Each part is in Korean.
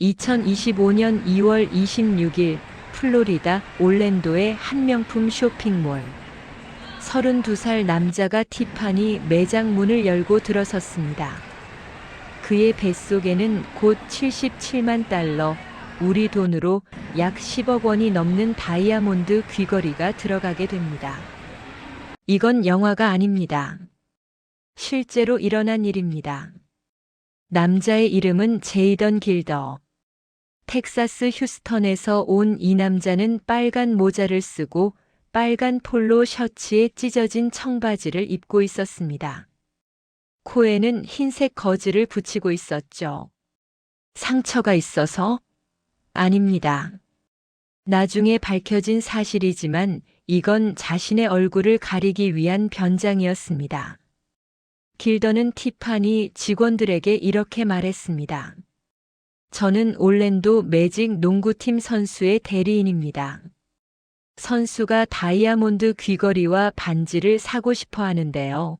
2025년 2월 26일 플로리다 올랜도의 한 명품 쇼핑몰. 32살 남자가 티파니 매장 문을 열고 들어섰습니다. 그의 뱃속에는 곧 77만 달러, 우리 돈으로 약 10억 원이 넘는 다이아몬드 귀걸이가 들어가게 됩니다. 이건 영화가 아닙니다. 실제로 일어난 일입니다. 남자의 이름은 제이던 길더. 텍사스 휴스턴에서 온 이 남자는 빨간 모자를 쓰고 빨간 폴로 셔츠에 찢어진 청바지를 입고 있었습니다. 코에는 흰색 거즈를 붙이고 있었죠. 상처가 있어서? 아닙니다. 나중에 밝혀진 사실이지만 이건 자신의 얼굴을 가리기 위한 변장이었습니다. 길더는 티파니 직원들에게 이렇게 말했습니다. 저는 올랜도 매직 농구팀 선수의 대리인입니다. 선수가 다이아몬드 귀걸이와 반지를 사고 싶어 하는데요.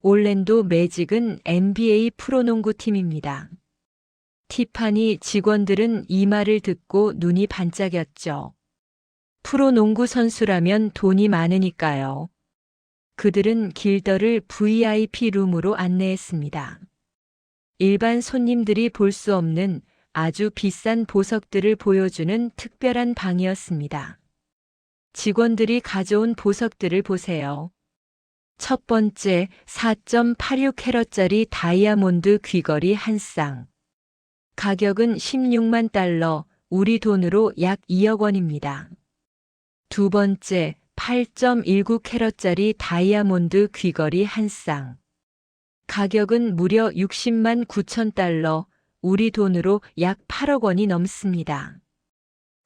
올랜도 매직은 NBA 프로농구팀입니다. 티파니 직원들은 이 말을 듣고 눈이 반짝였죠. 프로농구 선수라면 돈이 많으니까요. 그들은 길더를 VIP 룸으로 안내했습니다. 일반 손님들이 볼 수 없는 아주 비싼 보석들을 보여주는 특별한 방이었습니다. 직원들이 가져온 보석들을 보세요. 첫 번째 4.86캐럿짜리 다이아몬드 귀걸이 한 쌍. 가격은 16만 달러, 우리 돈으로 약 2억 원입니다. 두 번째 8.19캐럿짜리 다이아몬드 귀걸이 한 쌍. 가격은 무려 60만 9천 달러, 우리 돈으로 약 8억 원이 넘습니다.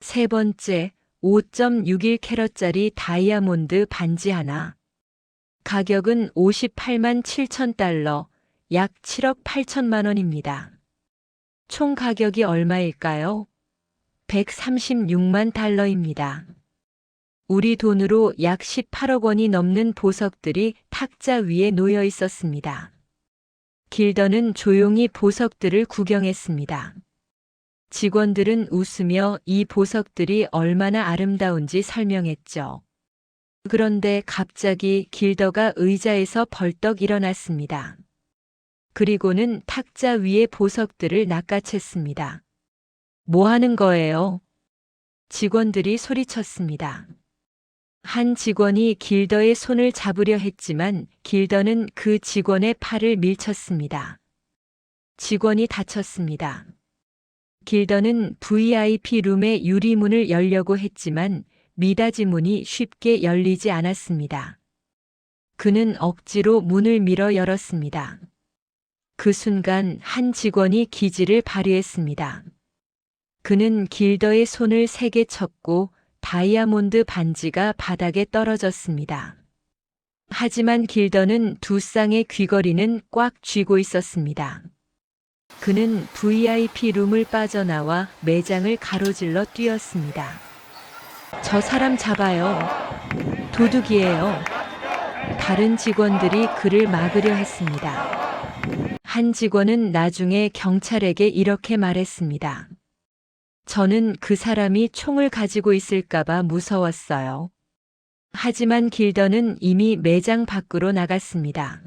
세 번째, 5.61캐럿짜리 다이아몬드 반지 하나. 가격은 58만 7천 달러, 약 7억 8천만 원입니다. 총 가격이 얼마일까요? 136만 달러입니다. 우리 돈으로 약 18억 원이 넘는 보석들이 탁자 위에 놓여 있었습니다. 길더는 조용히 보석들을 구경했습니다. 직원들은 웃으며 이 보석들이 얼마나 아름다운지 설명했죠. 그런데 갑자기 길더가 의자에서 벌떡 일어났습니다. 그리고는 탁자 위의 보석들을 낚아챘습니다. 뭐 하는 거예요? 직원들이 소리쳤습니다. 한 직원이 길더의 손을 잡으려 했지만 길더는 그 직원의 팔을 밀쳤습니다. 직원이 다쳤습니다. 길더는 VIP 룸의 유리문을 열려고 했지만 미닫이 문이 쉽게 열리지 않았습니다. 그는 억지로 문을 밀어 열었습니다. 그 순간 한 직원이 기지를 발휘했습니다. 그는 길더의 손을 세게 쳤고 다이아몬드 반지가 바닥에 떨어졌습니다. 하지만 길더는 두 쌍의 귀걸이는 꽉 쥐고 있었습니다. 그는 VIP 룸을 빠져나와 매장을 가로질러 뛰었습니다. 저 사람 잡아요. 도둑이에요. 다른 직원들이 그를 막으려 했습니다. 한 직원은 나중에 경찰에게 이렇게 말했습니다. 저는 그 사람이 총을 가지고 있을까봐 무서웠어요. 하지만 길더는 이미 매장 밖으로 나갔습니다.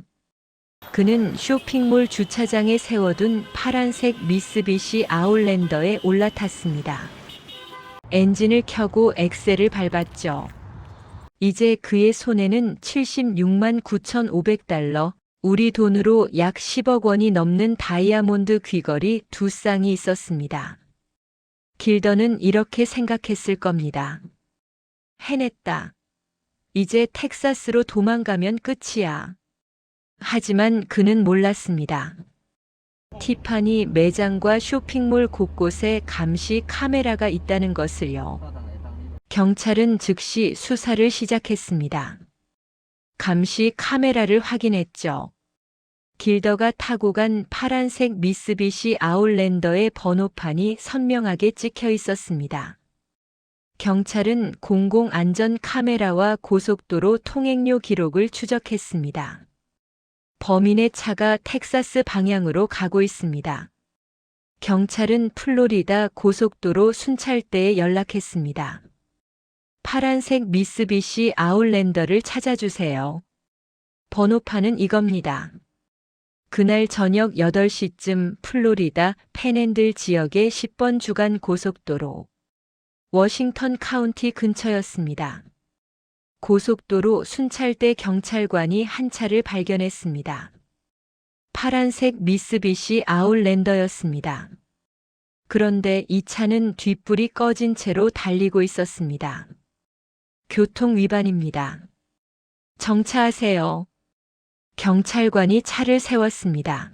그는 쇼핑몰 주차장에 세워둔 파란색 미쓰비시 아웃랜더에 올라탔습니다. 엔진을 켜고 엑셀을 밟았죠. 이제 그의 손에는 76만 9,500달러, 우리 돈으로 약 10억 원이 넘는 다이아몬드 귀걸이 두 쌍이 있었습니다. 길더는 이렇게 생각했을 겁니다. 해냈다. 이제 텍사스로 도망가면 끝이야. 하지만 그는 몰랐습니다. 티파니 매장과 쇼핑몰 곳곳에 감시 카메라가 있다는 것을요. 경찰은 즉시 수사를 시작했습니다. 감시 카메라를 확인했죠. 길더가 타고 간 파란색 미쓰비시 아웃랜더의 번호판이 선명하게 찍혀 있었습니다. 경찰은 공공안전 카메라와 고속도로 통행료 기록을 추적했습니다. 범인의 차가 텍사스 방향으로 가고 있습니다. 경찰은 플로리다 고속도로 순찰대에 연락했습니다. 파란색 미쓰비시 아웃랜더를 찾아주세요. 번호판은 이겁니다. 그날 저녁 8시쯤 플로리다 팬핸들 지역의 10번 주간 고속도로 워싱턴 카운티 근처였습니다. 고속도로 순찰대 경찰관이 한 차를 발견했습니다. 파란색 미쓰비시 아웃랜더였습니다. 그런데 이 차는 뒷불이 꺼진 채로 달리고 있었습니다. 교통 위반입니다. 정차하세요. 경찰관이 차를 세웠습니다.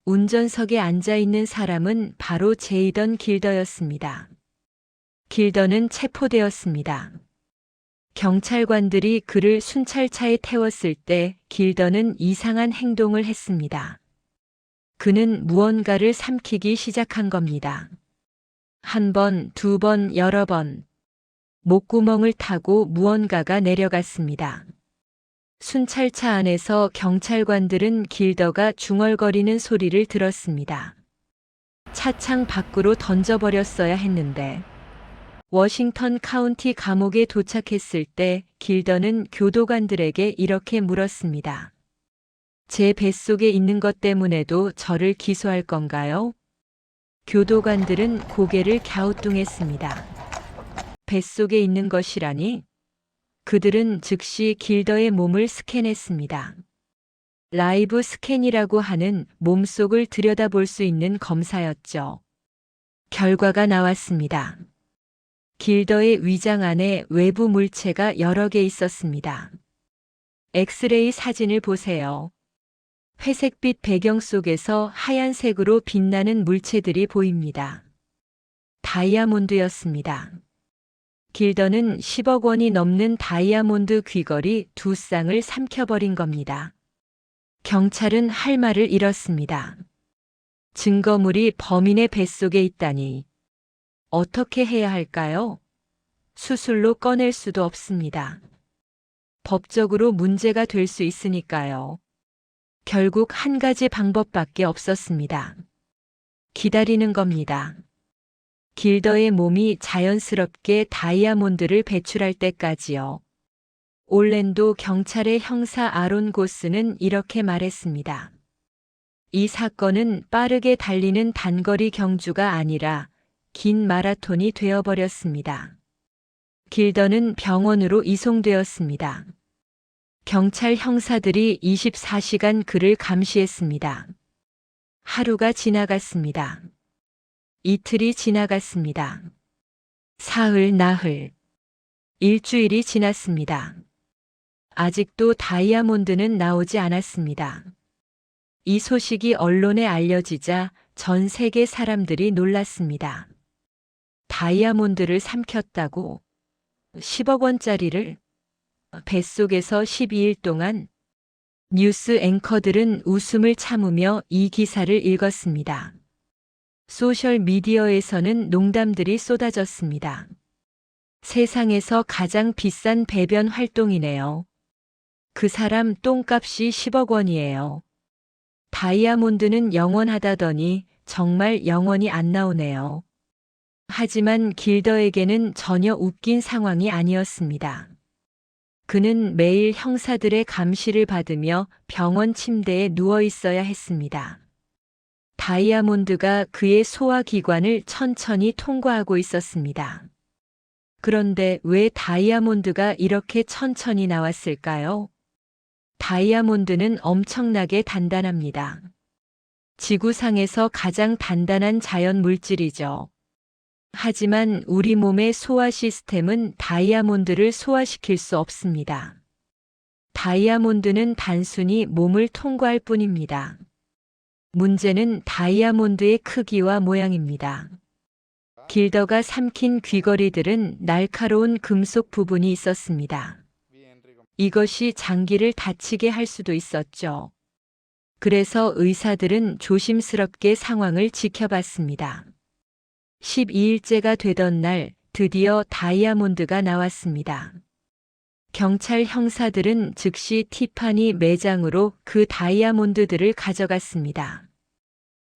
운전석에 앉아 있는 사람은 바로 제이던 길더였습니다. 길더는 체포되었습니다. 경찰관들이 그를 순찰차에 태웠을 때 길더는 이상한 행동을 했습니다. 그는 무언가를 삼키기 시작한 겁니다. 한 번, 두 번, 여러 번. 목구멍을 타고 무언가가 내려갔습니다. 순찰차 안에서 경찰관들은 길더가 중얼거리는 소리를 들었습니다. 차창 밖으로 던져버렸어야 했는데 워싱턴 카운티 감옥에 도착했을 때 길더는 교도관들에게 이렇게 물었습니다. 제 뱃속에 있는 것 때문에도 저를 기소할 건가요? 교도관들은 고개를 갸우뚱했습니다. 뱃속에 있는 것이라니? 그들은 즉시 길더의 몸을 스캔했습니다. 라이브 스캔이라고 하는 몸속을 들여다볼 수 있는 검사였죠. 결과가 나왔습니다. 길더의 위장 안에 외부 물체가 여러 개 있었습니다. 엑스레이 사진을 보세요. 회색빛 배경 속에서 하얀색으로 빛나는 물체들이 보입니다. 다이아몬드였습니다. 길더는 10억 원이 넘는 다이아몬드 귀걸이 2쌍을 삼켜버린 겁니다. 경찰은 할 말을 잃었습니다. 증거물이 범인의 뱃속에 있다니. 어떻게 해야 할까요? 수술로 꺼낼 수도 없습니다. 법적으로 문제가 될 수 있으니까요. 결국 한 가지 방법밖에 없었습니다. 기다리는 겁니다. 길더의 몸이 자연스럽게 다이아몬드를 배출할 때까지요. 올랜도 경찰의 형사 아론 고스는 이렇게 말했습니다. 이 사건은 빠르게 달리는 단거리 경주가 아니라 긴 마라톤이 되어버렸습니다. 길더는 병원으로 이송되었습니다. 경찰 형사들이 24시간 그를 감시했습니다. 하루가 지나갔습니다. 이틀이 지나갔습니다. 사흘, 나흘, 일주일이 지났습니다. 아직도 다이아몬드는 나오지 않았습니다. 이 소식이 언론에 알려지자 전 세계 사람들이 놀랐습니다. 다이아몬드를 삼켰다고 10억 원짜리를 뱃속에서 12일 동안 뉴스 앵커들은 웃음을 참으며 이 기사를 읽었습니다. 소셜 미디어에서는 농담들이 쏟아졌습니다. 세상에서 가장 비싼 배변 활동이네요. 그 사람 똥값이 10억 원이에요. 다이아몬드는 영원하다더니 정말 영원히 안 나오네요. 하지만 길더에게는 전혀 웃긴 상황이 아니었습니다. 그는 매일 형사들의 감시를 받으며 병원 침대에 누워 있어야 했습니다. 다이아몬드가 그의 소화기관을 천천히 통과하고 있었습니다. 그런데 왜 다이아몬드가 이렇게 천천히 나왔을까요? 다이아몬드는 엄청나게 단단합니다. 지구상에서 가장 단단한 자연 물질이죠. 하지만 우리 몸의 소화 시스템은 다이아몬드를 소화시킬 수 없습니다. 다이아몬드는 단순히 몸을 통과할 뿐입니다. 문제는 다이아몬드의 크기와 모양입니다. 길더가 삼킨 귀걸이들은 날카로운 금속 부분이 있었습니다. 이것이 장기를 다치게 할 수도 있었죠. 그래서 의사들은 조심스럽게 상황을 지켜봤습니다. 12일째가 되던 날 드디어 다이아몬드가 나왔습니다. 경찰 형사들은 즉시 티파니 매장으로 그 다이아몬드들을 가져갔습니다.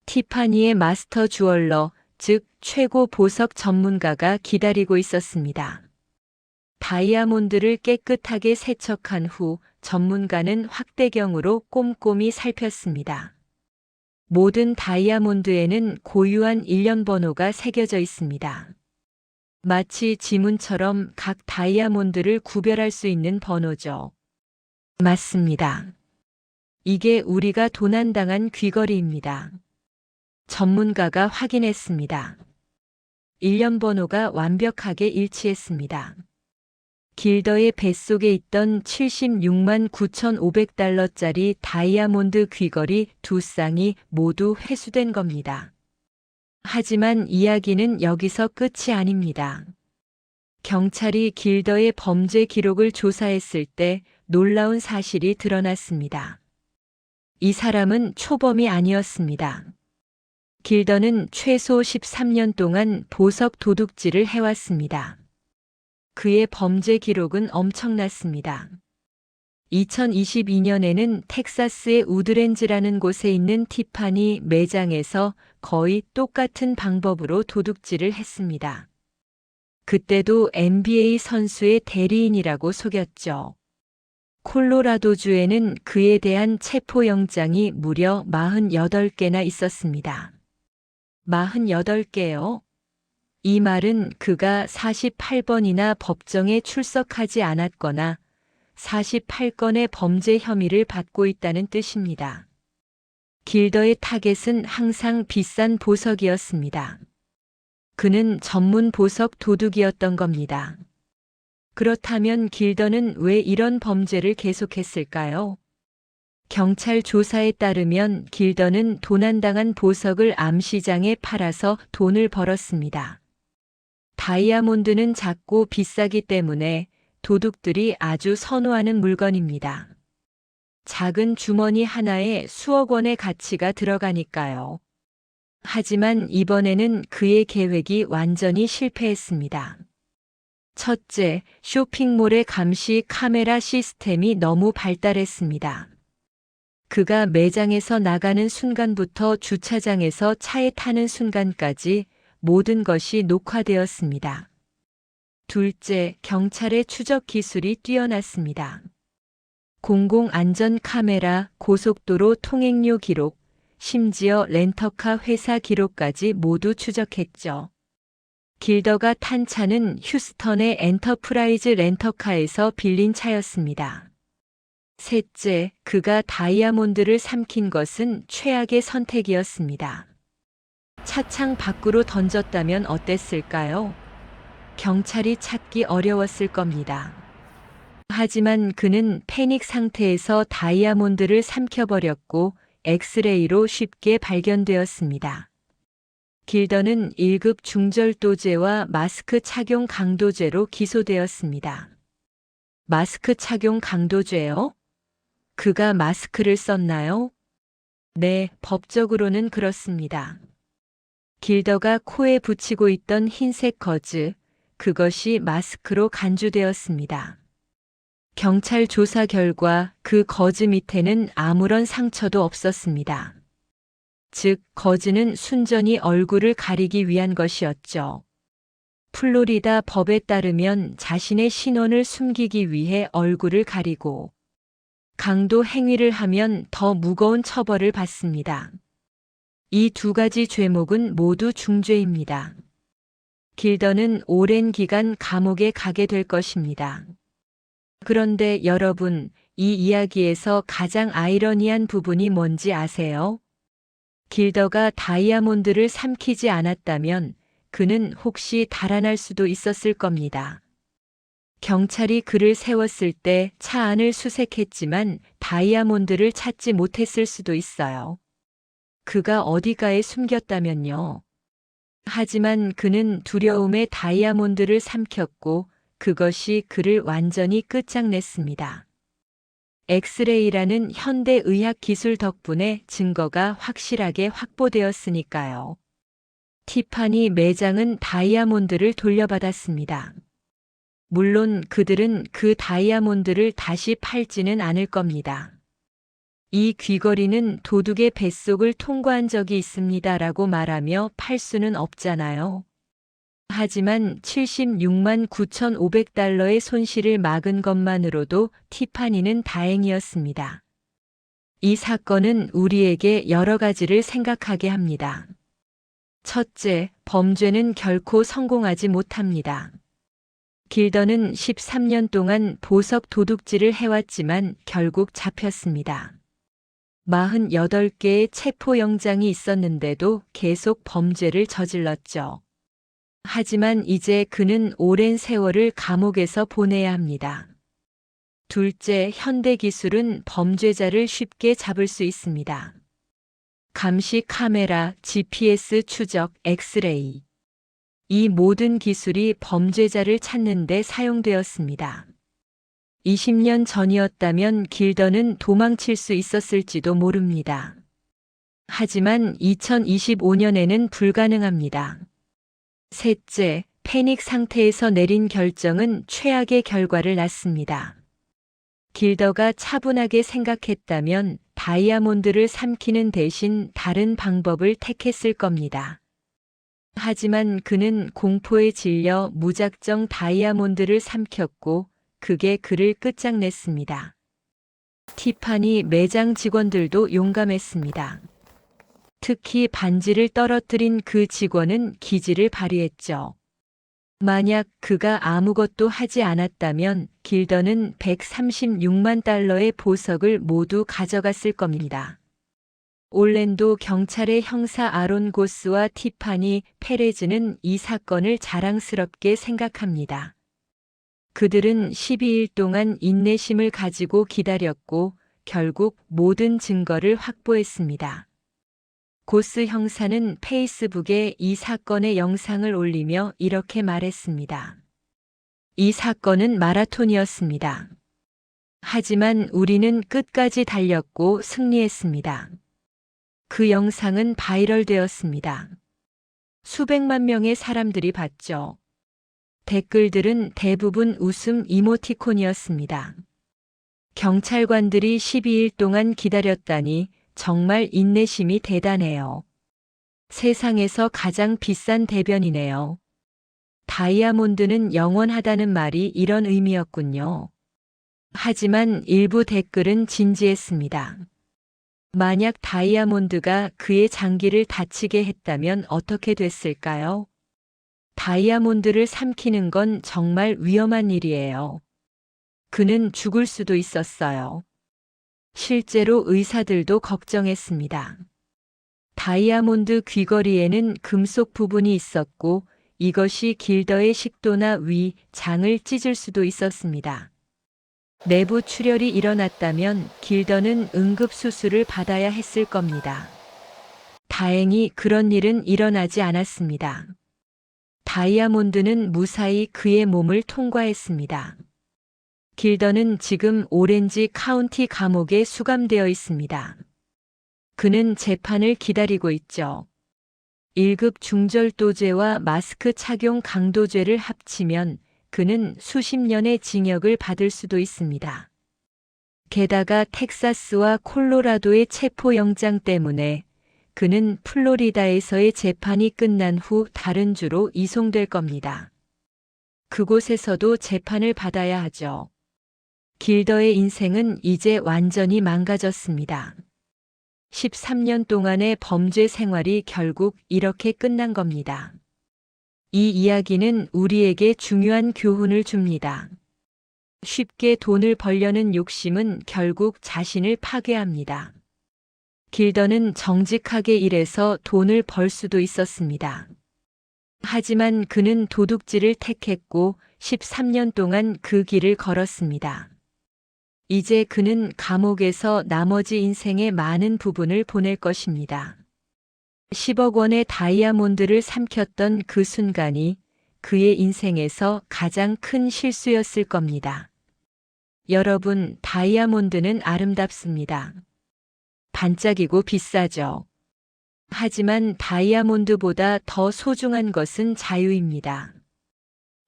티파니의 마스터 주얼러, 즉 최고 보석 전문가가 기다리고 있었습니다. 다이아몬드를 깨끗하게 세척한 후 전문가는 확대경으로 꼼꼼히 살폈습니다. 모든 다이아몬드에는 고유한 일련 번호가 새겨져 있습니다. 마치 지문처럼 각 다이아몬드를 구별할 수 있는 번호죠. 맞습니다. 이게 우리가 도난당한 귀걸이입니다. 전문가가 확인했습니다. 일련 번호가 완벽하게 일치했습니다. 길더의 뱃속에 있던 76만 9,500달러짜리 다이아몬드 귀걸이 2쌍이 모두 회수된 겁니다. 하지만 이야기는 여기서 끝이 아닙니다. 경찰이 길더의 범죄 기록을 조사했을 때 놀라운 사실이 드러났습니다. 이 사람은 초범이 아니었습니다. 길더는 최소 13년 동안 보석 도둑질을 해왔습니다. 그의 범죄 기록은 엄청났습니다. 2022년에는 텍사스의 우드랜즈라는 곳에 있는 티파니 매장에서 거의 똑같은 방법으로 도둑질을 했습니다. 그때도 NBA 선수의 대리인이라고 속였죠. 콜로라도주에는 그에 대한 체포영장이 무려 48개나 있었습니다. 48개요? 이 말은 그가 48번이나 법정에 출석하지 않았거나 48건의 범죄 혐의를 받고 있다는 뜻입니다. 길더의 타겟은 항상 비싼 보석이었습니다. 그는 전문 보석 도둑이었던 겁니다. 그렇다면 길더는 왜 이런 범죄를 계속했을까요? 경찰 조사에 따르면 길더는 도난당한 보석을 암시장에 팔아서 돈을 벌었습니다. 다이아몬드는 작고 비싸기 때문에 도둑들이 아주 선호하는 물건입니다. 작은 주머니 하나에 수억 원의 가치가 들어가니까요. 하지만 이번에는 그의 계획이 완전히 실패했습니다. 첫째, 쇼핑몰의 감시 카메라 시스템이 너무 발달했습니다. 그가 매장에서 나가는 순간부터 주차장에서 차에 타는 순간까지 모든 것이 녹화되었습니다. 둘째, 경찰의 추적 기술이 뛰어났습니다. 공공안전 카메라, 고속도로 통행료 기록, 심지어 렌터카 회사 기록까지 모두 추적했죠. 길더가 탄 차는 휴스턴의 엔터프라이즈 렌터카에서 빌린 차였습니다. 셋째, 그가 다이아몬드를 삼킨 것은 최악의 선택이었습니다. 차창 밖으로 던졌다면 어땠을까요? 경찰이 찾기 어려웠을 겁니다. 하지만 그는 패닉 상태에서 다이아몬드를 삼켜버렸고 엑스레이로 쉽게 발견되었습니다. 길더는 1급 중절도죄와 마스크 착용 강도죄로 기소되었습니다. 마스크 착용 강도죄요? 그가 마스크를 썼나요? 네, 법적으로는 그렇습니다. 길더가 코에 붙이고 있던 흰색 거즈, 그것이 마스크로 간주되었습니다. 경찰 조사 결과 그 거즈 밑에는 아무런 상처도 없었습니다. 즉, 거즈는 순전히 얼굴을 가리기 위한 것이었죠. 플로리다 법에 따르면 자신의 신원을 숨기기 위해 얼굴을 가리고 강도 행위를 하면 더 무거운 처벌을 받습니다. 이 두 가지 죄목은 모두 중죄입니다. 길더는 오랜 기간 감옥에 가게 될 것입니다. 그런데 여러분, 이 이야기에서 가장 아이러니한 부분이 뭔지 아세요? 길더가 다이아몬드를 삼키지 않았다면 그는 혹시 달아날 수도 있었을 겁니다. 경찰이 그를 세웠을 때 차 안을 수색했지만 다이아몬드를 찾지 못했을 수도 있어요. 그가 어디가에 숨겼다면요. 하지만 그는 두려움에 다이아몬드를 삼켰고 그것이 그를 완전히 끝장냈습니다. 엑스레이라는 현대 의학 기술 덕분에 증거가 확실하게 확보되었으니까요. 티파니 매장은 다이아몬드를 돌려받았습니다. 물론 그들은 그 다이아몬드를 다시 팔지는 않을 겁니다. 이 귀걸이는 도둑의 뱃속을 통과한 적이 있습니다라고 말하며 팔 수는 없잖아요. 하지만 76만 9,500달러의 손실을 막은 것만으로도 티파니는 다행이었습니다. 이 사건은 우리에게 여러 가지를 생각하게 합니다. 첫째, 범죄는 결코 성공하지 못합니다. 길더는 13년 동안 보석 도둑질을 해왔지만 결국 잡혔습니다. 48개의 체포영장이 있었는데도 계속 범죄를 저질렀죠. 하지만 이제 그는 오랜 세월을 감옥에서 보내야 합니다. 둘째, 현대 기술은 범죄자를 쉽게 잡을 수 있습니다. 감시 카메라, GPS 추적, 엑스레이. 이 모든 기술이 범죄자를 찾는 데 사용되었습니다. 20년 전이었다면 길더는 도망칠 수 있었을지도 모릅니다. 하지만 2025년에는 불가능합니다. 셋째, 패닉 상태에서 내린 결정은 최악의 결과를 낳습니다. 길더가 차분하게 생각했다면 다이아몬드를 삼키는 대신 다른 방법을 택했을 겁니다. 하지만 그는 공포에 질려 무작정 다이아몬드를 삼켰고 그게 그를 끝장냈습니다. 티파니 매장 직원들도 용감했습니다. 특히 반지를 떨어뜨린 그 직원은 기지를 발휘했죠. 만약 그가 아무것도 하지 않았다면 길더는 136만 달러의 보석을 모두 가져갔을 겁니다. 올랜도 경찰의 형사 아론 고스와 티파니 페레즈는 이 사건을 자랑스럽게 생각합니다. 그들은 12일 동안 인내심을 가지고 기다렸고 결국 모든 증거를 확보했습니다. 고스 형사는 페이스북에 이 사건의 영상을 올리며 이렇게 말했습니다. 이 사건은 마라톤이었습니다. 하지만 우리는 끝까지 달렸고 승리했습니다. 그 영상은 바이럴되었습니다. 수백만 명의 사람들이 봤죠. 댓글들은 대부분 웃음 이모티콘이었습니다. 경찰관들이 12일 동안 기다렸다니 정말 인내심이 대단해요. 세상에서 가장 비싼 대변이네요. 다이아몬드는 영원하다는 말이 이런 의미였군요. 하지만 일부 댓글은 진지했습니다. 만약 다이아몬드가 그의 장기를 다치게 했다면 어떻게 됐을까요? 다이아몬드를 삼키는 건 정말 위험한 일이에요. 그는 죽을 수도 있었어요. 실제로 의사들도 걱정했습니다. 다이아몬드 귀걸이에는 금속 부분이 있었고 이것이 길더의 식도나 위, 장을 찢을 수도 있었습니다. 내부 출혈이 일어났다면 길더는 응급수술을 받아야 했을 겁니다. 다행히 그런 일은 일어나지 않았습니다. 다이아몬드는 무사히 그의 몸을 통과했습니다. 길더는 지금 오렌지 카운티 감옥에 수감되어 있습니다. 그는 재판을 기다리고 있죠. 1급 중절도죄와 마스크 착용 강도죄를 합치면 그는 수십 년의 징역을 받을 수도 있습니다. 게다가 텍사스와 콜로라도의 체포영장 때문에 그는 플로리다에서의 재판이 끝난 후 다른 주로 이송될 겁니다. 그곳에서도 재판을 받아야 하죠. 길더의 인생은 이제 완전히 망가졌습니다. 13년 동안의 범죄 생활이 결국 이렇게 끝난 겁니다. 이 이야기는 우리에게 중요한 교훈을 줍니다. 쉽게 돈을 벌려는 욕심은 결국 자신을 파괴합니다. 길더는 정직하게 일해서 돈을 벌 수도 있었습니다. 하지만 그는 도둑질을 택했고 13년 동안 그 길을 걸었습니다. 이제 그는 감옥에서 나머지 인생의 많은 부분을 보낼 것입니다. 10억 원의 다이아몬드를 삼켰던 그 순간이 그의 인생에서 가장 큰 실수였을 겁니다. 여러분, 다이아몬드는 아름답습니다. 반짝이고 비싸죠. 하지만 다이아몬드보다 더 소중한 것은 자유입니다.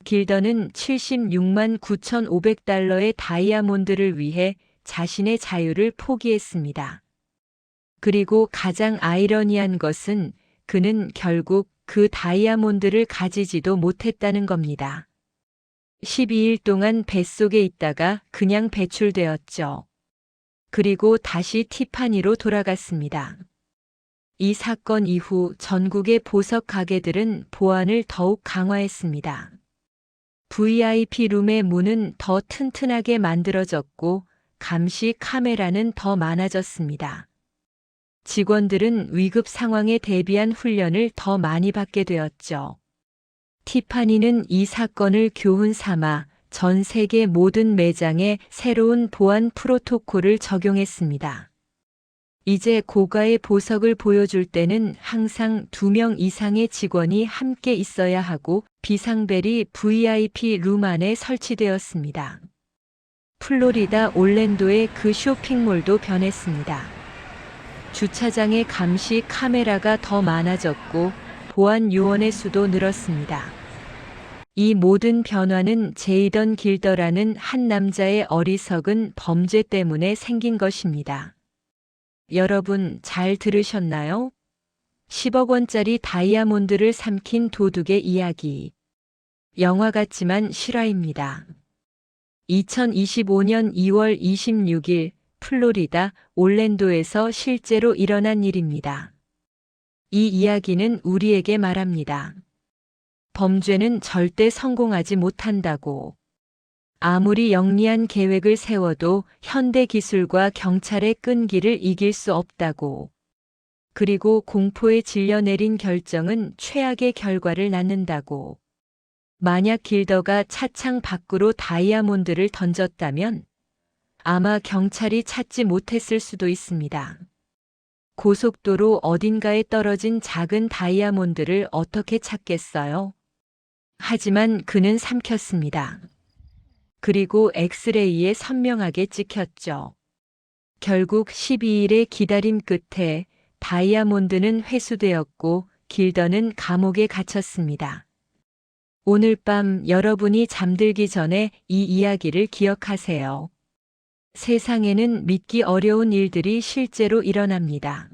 길더는 76만 9,500달러의 다이아몬드를 위해 자신의 자유를 포기했습니다. 그리고 가장 아이러니한 것은 그는 결국 그 다이아몬드를 가지지도 못했다는 겁니다. 12일 동안 뱃속에 있다가 그냥 배출되었죠. 그리고 다시 티파니로 돌아갔습니다. 이 사건 이후 전국의 보석 가게들은 보안을 더욱 강화했습니다. VIP 룸의 문은 더 튼튼하게 만들어졌고 감시 카메라는 더 많아졌습니다. 직원들은 위급 상황에 대비한 훈련을 더 많이 받게 되었죠. 티파니는 이 사건을 교훈 삼아 전 세계 모든 매장에 새로운 보안 프로토콜을 적용했습니다. 이제 고가의 보석을 보여줄 때는 항상 2명 이상의 직원이 함께 있어야 하고 비상벨이 VIP 룸 안에 설치되었습니다. 플로리다 올랜도의 그 쇼핑몰도 변했습니다. 주차장에 감시 카메라가 더 많아졌고 보안 요원의 수도 늘었습니다. 이 모든 변화는 제이던 길더라는 한 남자의 어리석은 범죄 때문에 생긴 것입니다. 여러분 잘 들으셨나요? 10억 원짜리 다이아몬드를 삼킨 도둑의 이야기. 영화 같지만 실화입니다. 2025년 2월 26일 플로리다 올랜도에서 실제로 일어난 일입니다. 이 이야기는 우리에게 말합니다. 범죄는 절대 성공하지 못한다고. 아무리 영리한 계획을 세워도 현대 기술과 경찰의 끈기를 이길 수 없다고. 그리고 공포에 질려 내린 결정은 최악의 결과를 낳는다고. 만약 길더가 차창 밖으로 다이아몬드를 던졌다면 아마 경찰이 찾지 못했을 수도 있습니다. 고속도로 어딘가에 떨어진 작은 다이아몬드를 어떻게 찾겠어요? 하지만 그는 삼켰습니다. 그리고 엑스레이에 선명하게 찍혔죠. 결국 12일의 기다림 끝에 다이아몬드는 회수되었고 길더는 감옥에 갇혔습니다. 오늘 밤 여러분이 잠들기 전에 이 이야기를 기억하세요. 세상에는 믿기 어려운 일들이 실제로 일어납니다.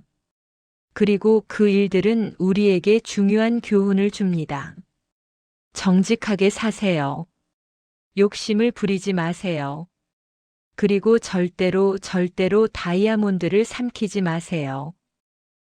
그리고 그 일들은 우리에게 중요한 교훈을 줍니다. 정직하게 사세요. 욕심을 부리지 마세요. 그리고 절대로 다이아몬드를 삼키지 마세요.